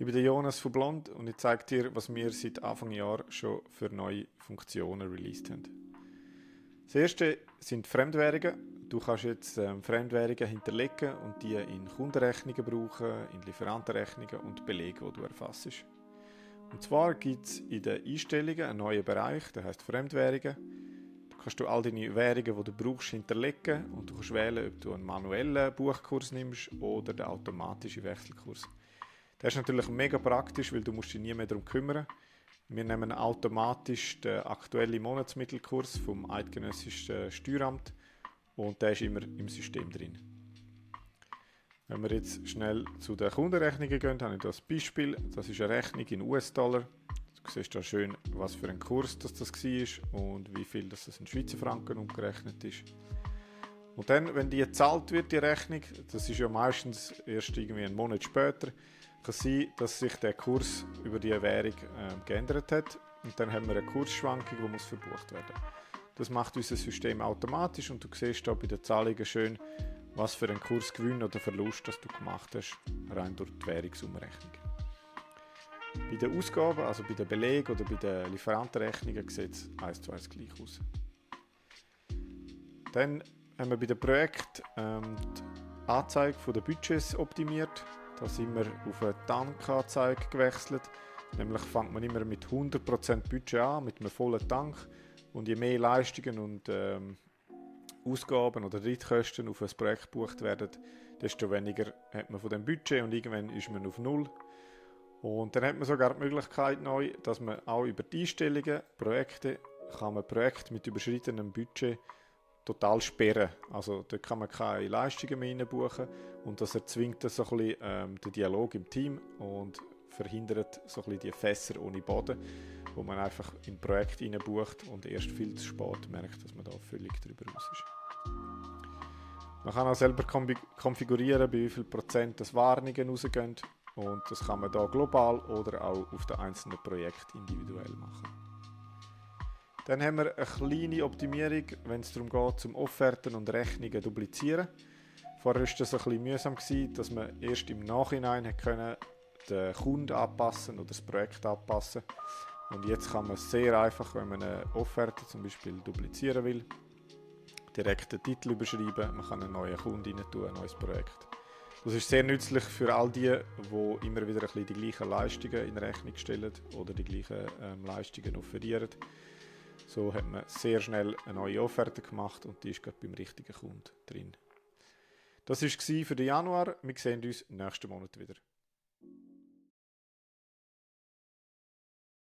Ich bin der Jonas von Blond und ich zeige dir, was wir seit Anfang Jahr schon für neue Funktionen released haben. Das erste sind Fremdwährungen. Du kannst jetzt Fremdwährungen hinterlegen und die in Kundenrechnungen brauchen, in Lieferantenrechnungen und Belege, die du erfassest. Und zwar gibt es in den Einstellungen einen neuen Bereich, der heißt Fremdwährungen. Da kannst du all deine Währungen, die du brauchst, hinterlegen und du kannst wählen, ob du einen manuellen Buchkurs nimmst oder den automatischen Wechselkurs. Das ist natürlich mega praktisch, weil du musst dich nie mehr darum kümmern. Wir nehmen automatisch den aktuellen Monatsmittelkurs vom Eidgenössischen Steueramt und der ist immer im System drin. Wenn wir jetzt schnell zu den Kundenrechnungen gehen, habe ich hier ein Beispiel. Das ist eine Rechnung in US-Dollar. Du siehst hier schön, was für ein Kurs das war und wie viel das in Schweizer Franken umgerechnet ist. Und dann, wenn die gezahlt wird, die Rechnung, das ist ja meistens erst irgendwie einen Monat später, kann sein, dass sich der Kurs über die Währung geändert hat und dann haben wir eine Kursschwankung, die muss verbucht werden. Das macht unser System automatisch und du siehst hier bei den Zahlungen schön, was für einen Kursgewinn oder Verlust das du gemacht hast, rein durch die Währungsumrechnung. Bei den Ausgaben, also bei den Belegen oder bei den Lieferantenrechnungen, sieht es 1:1 gleich aus. Dann haben wir bei den Projekten die Anzeige der Budgets optimiert. Da sind wir auf eine Tankanzeige gewechselt. Nämlich fängt man immer mit 100% Budget an, mit einem vollen Tank. Und je mehr Leistungen und Ausgaben oder Drittkosten auf ein Projekt gebucht werden, desto weniger hat man von dem Budget und irgendwann ist man auf Null. Und dann hat man sogar die Möglichkeit neu, dass man auch über die Einstellungen, Projekte, kann man Projekte mit überschriedenem Budget total sperren. Also dort kann man keine Leistungen mehr reinbuchen und das erzwingt so ein bisschen, den Dialog im Team und verhindert so ein bisschen die Fässer ohne Boden, wo man einfach in ein Projekt reinbucht und erst viel zu spät merkt, dass man da völlig drüber raus ist. Man kann auch selber konfigurieren, bei wie viel Prozent das Warnungen rausgehen und das kann man da global oder auch auf den einzelnen Projekten individuell machen. Dann haben wir eine kleine Optimierung, wenn es darum geht, zum Offerten und Rechnungen duplizieren. Vorher war das ein bisschen mühsam, dass man erst im Nachhinein den Kunden anpassen oder das Projekt anpassen. Und jetzt kann man sehr einfach, wenn man eine Offerte zum Beispiel duplizieren will, direkt den Titel überschreiben, man kann einen neuen Kunden rein tun, ein neues Projekt. Das ist sehr nützlich für all die immer wieder ein bisschen die gleichen Leistungen in Rechnung stellen oder die gleichen Leistungen offerieren. So hat man sehr schnell eine neue Offerte gemacht und die ist gerade beim richtigen Kunden drin. Das war es für den Januar. Wir sehen uns nächsten Monat wieder.